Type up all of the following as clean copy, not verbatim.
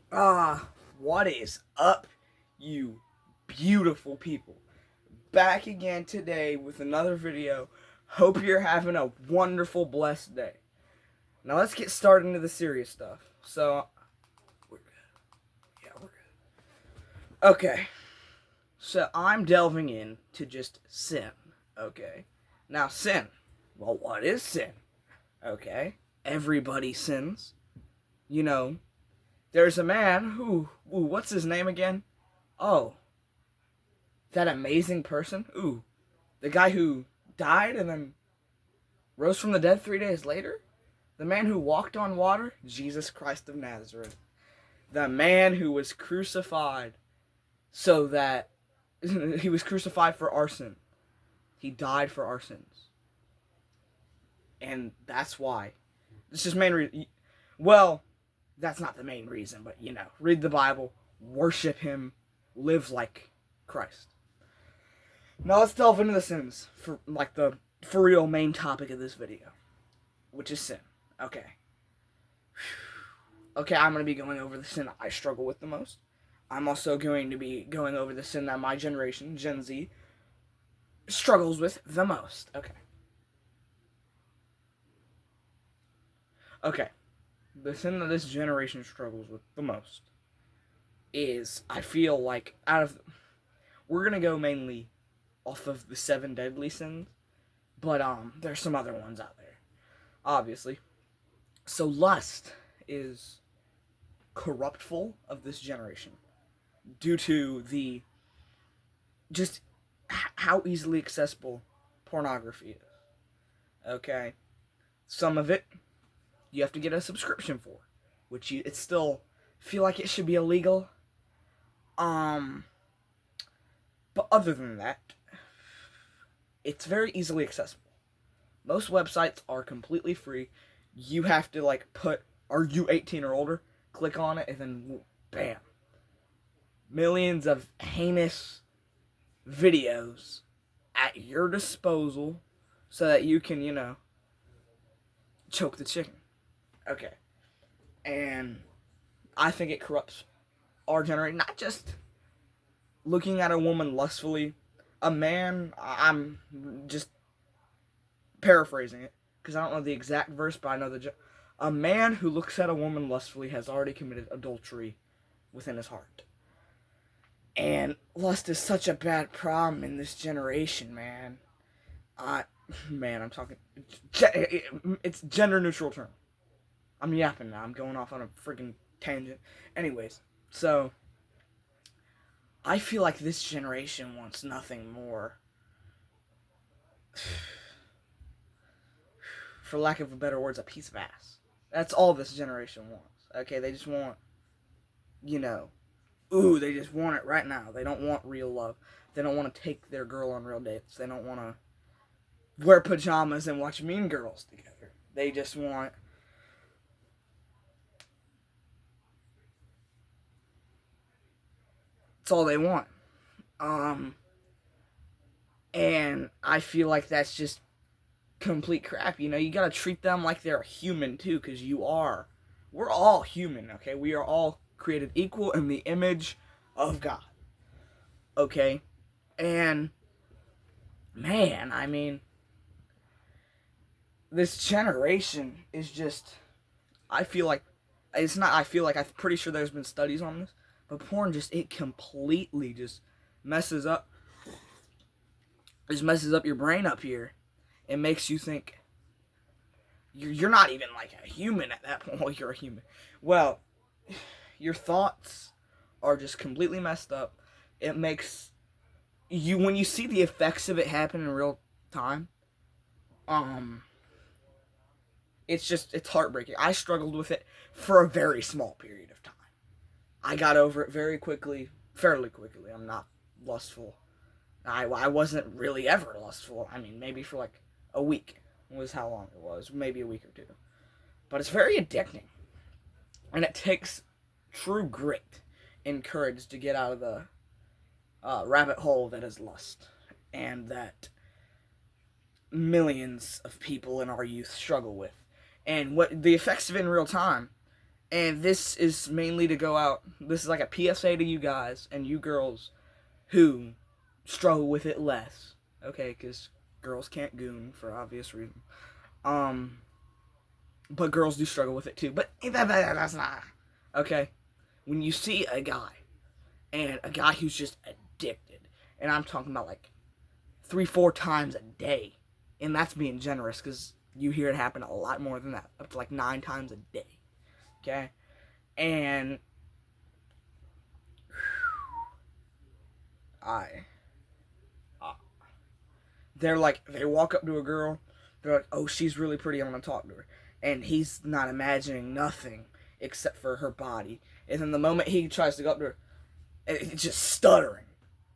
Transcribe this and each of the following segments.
What is up, you beautiful people? Back again today with another video. Hope you're having a wonderful, blessed day. Now let's get started into the serious stuff. We're good. Yeah, we're good. Okay, so I'm delving in to just sin. Okay, now sin. Well, what is sin? Okay, everybody sins. You know, there's a man what's his name again? Oh, that amazing person? The guy who died and then rose from the dead 3 days later? The man who walked on water? Jesus Christ of Nazareth. The man who was crucified so that he was crucified for our sin. He died for our sins. And that's why. This is main reason. Well, that's not the main reason, but read the Bible, worship him, live like Christ. Now let's delve into the sins for for real main topic of this video, which is sin. Okay. Okay, I'm going to be going over the sin I struggle with the most. I'm also going to be going over the sin that my generation, Gen Z, struggles with the most. Okay. The sin that this generation struggles with the most is, I feel like, we're going to go mainly off of the 7 deadly sins, but there's some other ones out there, obviously. So lust is corruptful of this generation due to the just how easily accessible pornography is. Okay, some of it you have to get a subscription for, which it still feel like it should be illegal. But other than that, it's very easily accessible. Most websites are completely free. You have to put, are you 18 or older? Click on it and then bam. Millions of heinous videos at your disposal so that you can, choke the chicken. Okay. And I think it corrupts our generation. Not just looking at a woman lustfully. A man, I'm just paraphrasing it because I don't know the exact verse, but I know a man who looks at a woman lustfully has already committed adultery within his heart. And lust is such a bad problem in this generation, man. I'm talking. It's gender neutral term. I'm yapping now. I'm going off on a freaking tangent. Anyways, so I feel like this generation wants nothing more, for lack of a better words, a piece of ass. That's all this generation wants. Okay, they just want, they just want it right now. They don't want real love. They don't want to take their girl on real dates. They don't want to wear pajamas and watch Mean Girls together. They just want that's all they want. And I feel like that's just complete crap. You gotta treat them like they're human too, because you are. We're all human, okay? We are all created equal in the image of God. Okay? And man, I mean, this generation is just, I feel like I'm pretty sure there's been studies on this, but porn it completely just messes up your brain up here. It makes you think you're not even like a human at that point. Well, you're a human. Well, your thoughts are just completely messed up. It makes you, when you see the effects of it happen in real time, it's heartbreaking. I struggled with it for a very small period of time. I got over it fairly quickly. I'm not lustful. I wasn't really ever lustful. I mean, maybe for a week was how long it was. Maybe a week or two. But it's very addicting. And it takes true grit and courage to get out of the rabbit hole that is lust. And that millions of people in our youth struggle with. And what the effects of it in real time And this is mainly to go out. This is like a PSA to you guys and you girls who struggle with it less. Okay, because girls can't goon for obvious reasons. But girls do struggle with it too. But that's not. Okay? When you see a guy, and a guy who's just addicted, and I'm talking about like 3-4 times a day, and that's being generous because you hear it happen a lot more than that, up to like 9 times a day. Okay? And I they're like, they walk up to a girl, they're like, oh, she's really pretty, I want to talk to her. And he's not imagining nothing except for her body. And then the moment he tries to go up to her, it's just stuttering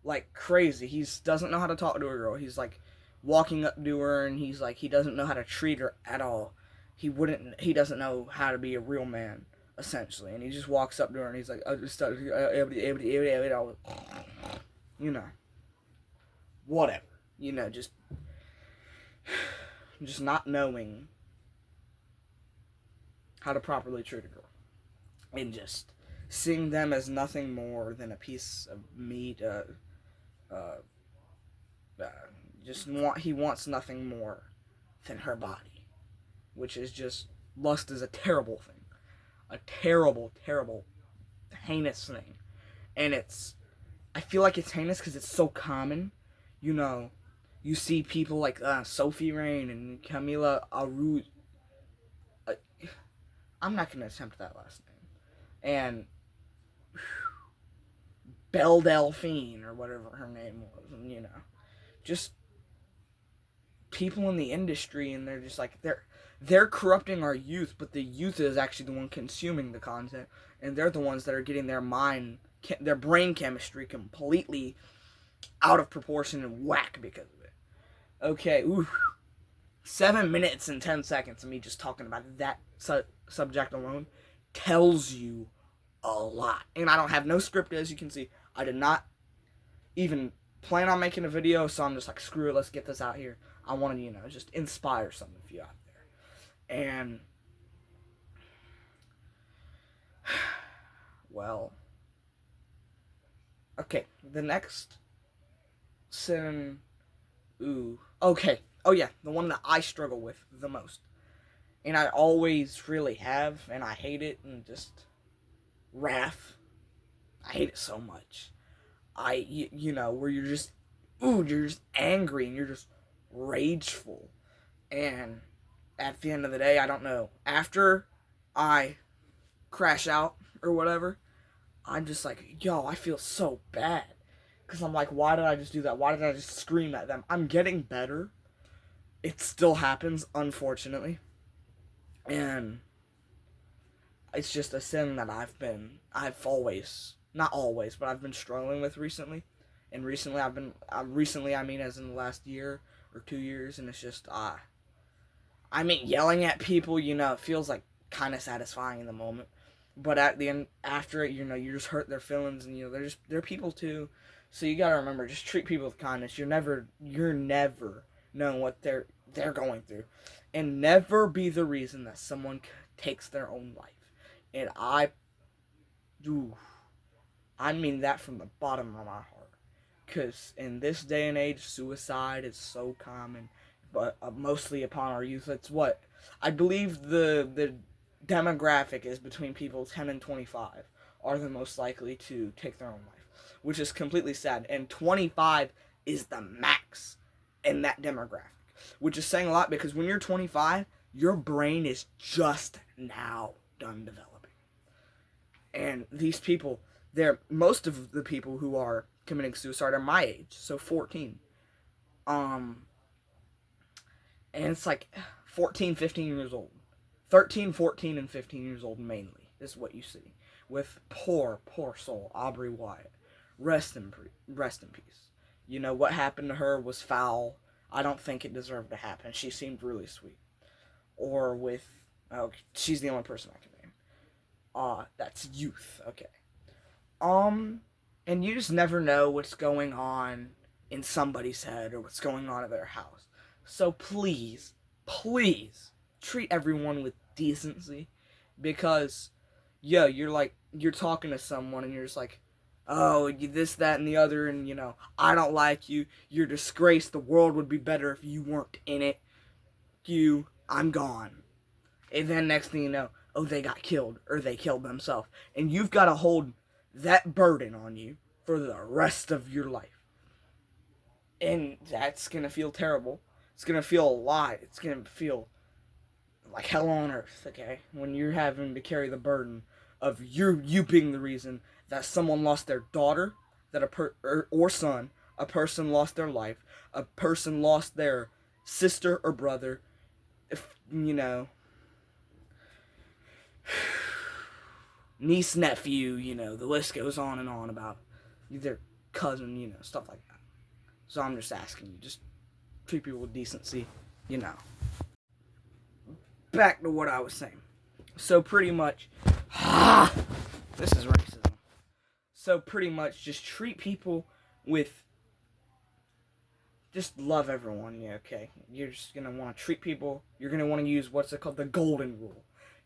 like crazy. He doesn't know how to talk to a girl. He's like walking up to her, and he's like, he doesn't know how to treat her at all. He doesn't know how to be a real man, essentially. And he just walks up to her, and he's like, you know, whatever. You know, just not knowing how to properly treat a girl. And just seeing them as nothing more than a piece of meat. He wants nothing more than her body. Which is just, lust is a terrible thing. A terrible, terrible, heinous thing. And I feel like it's heinous because it's so common. You know, you see people like Sophie Rain and Camila Aruz. I'm not going to attempt that last name. And Belle Delphine, or whatever her name was. And, you know, just people in the industry, and they're just like, they're corrupting our youth, but the youth is actually the one consuming the content. And they're the ones that are getting their brain chemistry completely out of proportion and whack because of it. Okay, 7 minutes and 10 seconds of me just talking about that subject alone tells you a lot. And I don't have no script, as you can see. I did not even plan on making a video, so I'm just like, screw it, let's get this out here. I want to, just inspire some of you out there. And, well, okay, the next sin, okay, oh yeah, the one that I struggle with the most, and I always really have, and I hate it, and just, wrath. I hate it so much. Where you're just angry, and you're just rageful, and at the end of the day, I don't know, after I crash out, or whatever, I'm just like, yo, I feel so bad. Because I'm like, why did I just do that? Why did I just scream at them? I'm getting better. It still happens, unfortunately. And it's just a sin that I've always, not always, but I've been struggling with recently. And recently I mean as in the last year or 2 years, and it's just, yelling at people, it feels like kind of satisfying in the moment. But at the end, after it, you just hurt their feelings, and, they're people too. So you gotta remember, just treat people with kindness. You're never knowing what they're going through. And never be the reason that someone takes their own life. And I mean that from the bottom of my heart. Because in this day and age, suicide is so common, but mostly upon our youth. It's what? I believe the demographic is between people 10 and 25 are the most likely to take their own life, which is completely sad. And 25 is the max in that demographic, which is saying a lot, because when you're 25, your brain is just now done developing. And these people, most of the people who are committing suicide are my age, so 14. And it's like 14, 15 years old. 13, 14, and 15 years old mainly is what you see. With poor soul, Aubrey Wyatt. Rest in peace. What happened to her was foul. I don't think it deserved to happen. She seemed really sweet. Or with, she's the only person I can name. That's youth, okay. And you just never know what's going on in somebody's head or what's going on at their house. So please treat everyone with decency, because yo, you're talking to someone and you're just like, oh, this, that, and the other, and I don't like you. You're disgraced. The world would be better if you weren't in it. I'm gone. And then next thing you know, oh, they got killed or they killed themselves, and you've got to hold that burden on you for the rest of your life. And that's gonna feel terrible. It's gonna feel a lot. It's gonna feel like hell on earth, okay? When you're having to carry the burden of you being the reason that someone lost their daughter, that or son, a person lost their life, a person lost their sister or brother, if niece, nephew, the list goes on and on about their cousin, stuff like that. So I'm just asking you, just treat people with decency, Back to what I was saying. So pretty much, this is racism. So pretty much, just treat people with, just love everyone, okay? You're just going to want to treat people, you're going to want to use what's called the golden rule.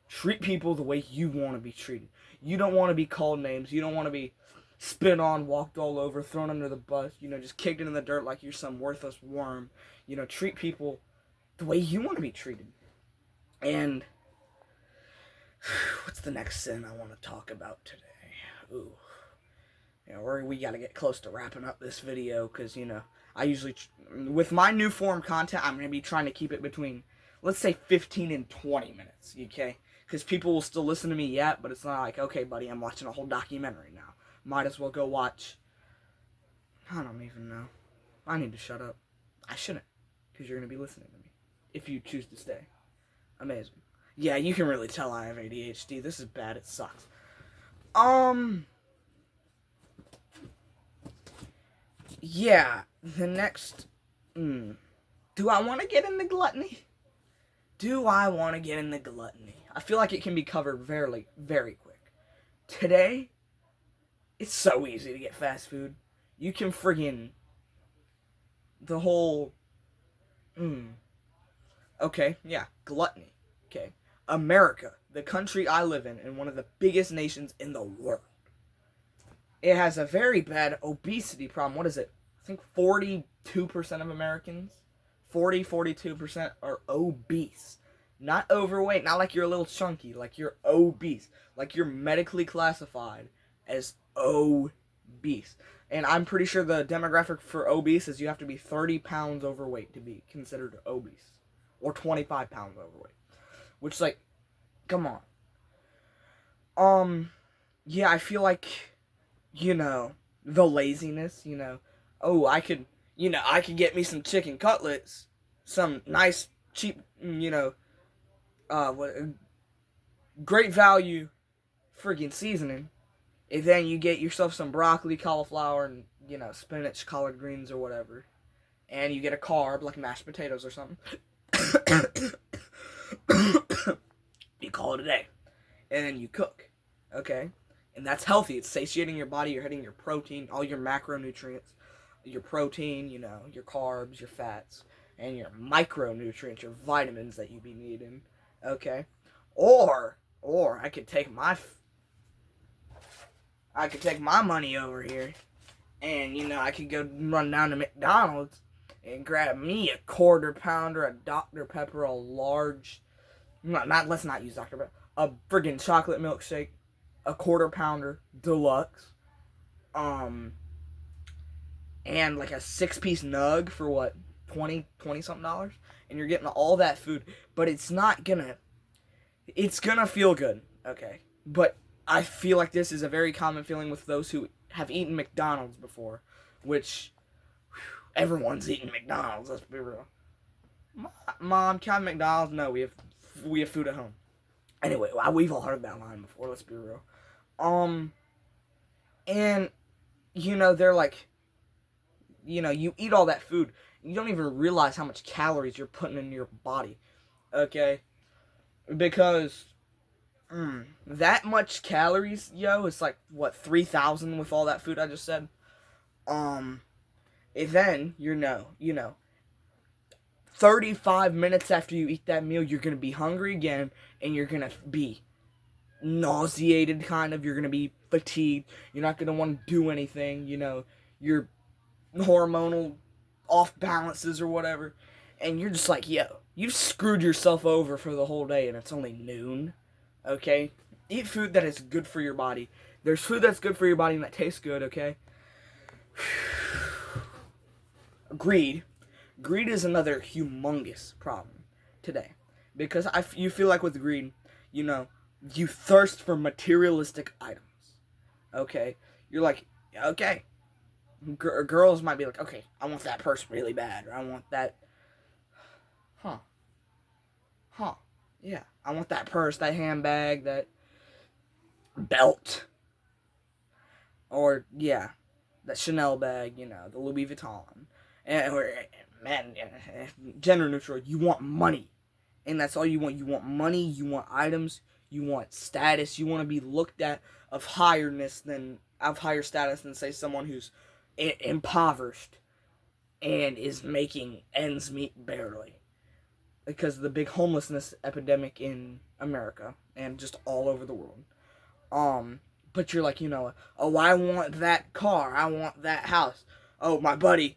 Treat people the way you want to be treated. You don't want to be called names, you don't want to be spit on, walked all over, thrown under the bus, just kicked into the dirt like you're some worthless worm. Treat people the way you want to be treated. And what's the next sin I want to talk about today? Ooh. We got to get close to wrapping up this video because, I usually, with my new form content, I'm going to be trying to keep it between, let's say, 15 and 20 minutes, okay? Because people will still listen to me yet, but it's not like, okay, buddy, I'm watching a whole documentary now. Might as well go watch, I don't even know. I need to shut up. I shouldn't, because you're going to be listening to me, if you choose to stay. Amazing. Yeah, you can really tell I have ADHD. This is bad. It sucks. Yeah, the next... Do I want to get into gluttony? Do I want to get into gluttony? I feel like it can be covered very, very quick. Today, it's so easy to get fast food. You can friggin... The whole... Okay, yeah, gluttony. Okay. America, the country I live in, and one of the biggest nations in the world. It has a very bad obesity problem. What is it? I think 42% of Americans, 42% are obese. Not overweight, not like you're a little chunky, like you're obese. Like you're medically classified as obese. And I'm pretty sure the demographic for obese is you have to be 30 pounds overweight to be considered obese. Or 25 pounds overweight. Which, like, come on. Yeah, I feel like, the laziness, oh, I could get me some chicken cutlets, some nice, cheap, great value friggin' seasoning, and then you get yourself some broccoli, cauliflower, and, spinach, collard greens, or whatever, and you get a carb, like mashed potatoes or something. You call it a day. And then you cook. Okay? And that's healthy. It's satiating your body. You're hitting your protein, all your macronutrients. Your protein, your carbs, your fats. And your micronutrients, your vitamins that you be needing. Okay? Or I could take my money over here. And, I could go run down to McDonald's and grab me a quarter pounder, a Dr. Pepper, a large, let's not use Dr. Pepper, a friggin' chocolate milkshake, a quarter pounder, deluxe, and like a 6-piece nug for what, 20 something dollars? And you're getting all that food, but it's gonna feel good, okay? But I feel like this is a very common feeling with those who have eaten McDonald's before, which... Everyone's eating McDonald's, let's be real. Mom, can I have McDonald's? No, we have food at home. Anyway, we've all heard that line before, let's be real. And, they're like, you eat all that food, and you don't even realize how much calories you're putting in your body, okay? Because, that much calories, it's like, what, 3,000 with all that food I just said? And then, 35 minutes after you eat that meal, you're going to be hungry again, and you're going to be nauseated, kind of. You're going to be fatigued. You're not going to want to do anything. Your hormonal off balances or whatever. And you're just like, yo, you've screwed yourself over for the whole day and it's only noon. Okay? Eat food that is good for your body. There's food that's good for your body and that tastes good, okay? Greed. Greed is another humongous problem today. Because you feel like with greed, you thirst for materialistic items. Okay? You're like, okay. Girls might be like, okay, I want that purse really bad. Or I want that. Yeah. I want that purse, that handbag, that belt. Or, yeah, that Chanel bag, the Louis Vuitton. Gender neutral, you want money. And that's all you want. You want money, you want items, you want status. You want to be looked at of higher status than, say, someone who's impoverished and is making ends meet barely. Because of the big homelessness epidemic in America and just all over the world. But you're like, oh, I want that car. I want that house. Oh, my buddy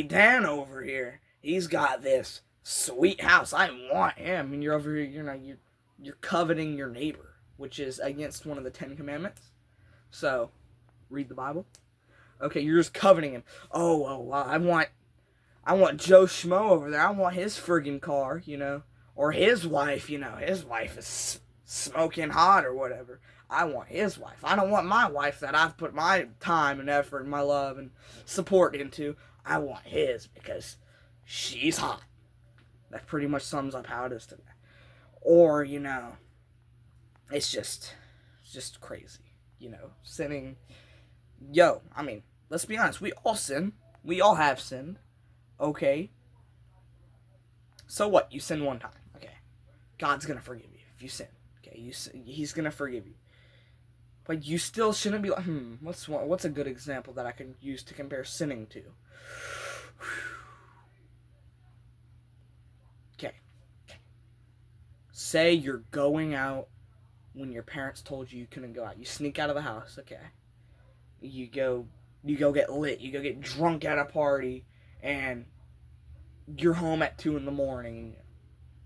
Dan over here, he's got this sweet house. I want him. And you're over here, you're coveting your neighbor, which is against one of the 10 Commandments. So, read the Bible. Okay, you're just coveting him. Oh, I want Joe Schmo over there. I want his friggin' car, or his wife, his wife is smoking hot or whatever. I want his wife. I don't want my wife that I've put my time and effort and my love and support into. I want his because she's hot. That pretty much sums up how it is today. Or, it's just crazy, sinning. Let's be honest. We all sin. We all have sinned. Okay. So what? You sin one time. Okay. God's going to forgive you if you sin. Okay. He's going to forgive you. But you still shouldn't be like, what's a good example that I can use to compare sinning to? Okay. Say you're going out when your parents told you couldn't go out. You sneak out of the house, okay. You go get lit. You go get drunk at a party, and you're home at 2 a.m.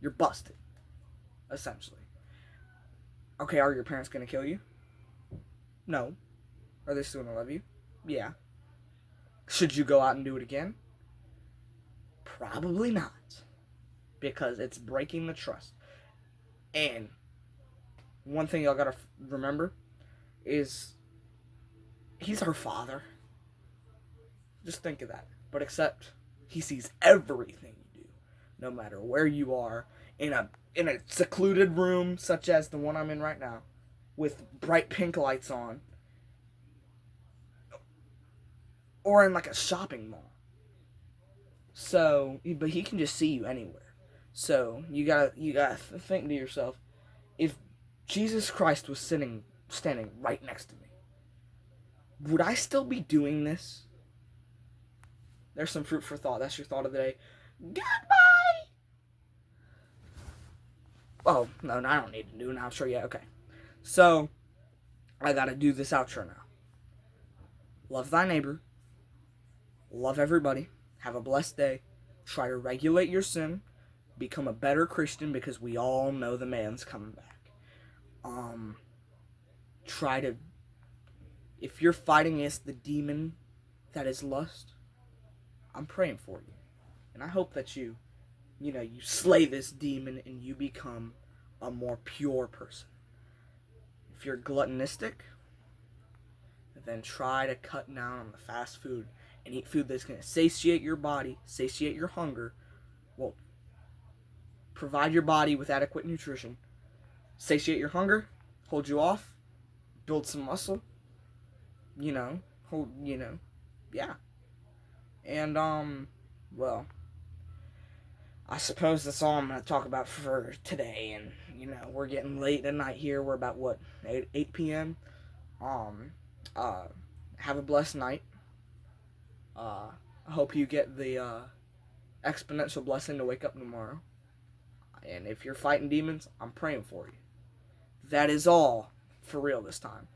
You're busted, essentially. Okay, are your parents going to kill you? No. Are they still going to love you? Yeah. Should you go out and do it again? Probably not. Because it's breaking the trust. And one thing y'all gotta remember is he's our father. Just think of that. But except he sees everything you do, no matter where you are, in a secluded room such as the one I'm in right now, with bright pink lights on, or in like a shopping mall. So, but he can just see you anywhere. So you gotta think to yourself, if Jesus Christ was standing right next to me, would I still be doing this? There's some fruit for thought. That's your thought of the day. Goodbye! Oh, no, I don't need to do an outro yet. Okay. So, I gotta do this outro now. Love thy neighbor. Love everybody. Have a blessed day. Try to regulate your sin. Become a better Christian because we all know the man's coming back. If you're fighting against the demon that is lust, I'm praying for you. And I hope that you slay this demon and you become a more pure person. If you're gluttonistic, then try to cut down on the fast food and eat food that's going to satiate your body, satiate your hunger, well, provide your body with adequate nutrition, satiate your hunger, hold you off, build some muscle, yeah. And, well, I suppose that's all I'm going to talk about for today. And, we're getting late at night here. We're about, 8 p.m.? Have a blessed night. I hope you get the exponential blessing to wake up tomorrow. And if you're fighting demons, I'm praying for you. That is all for real this time.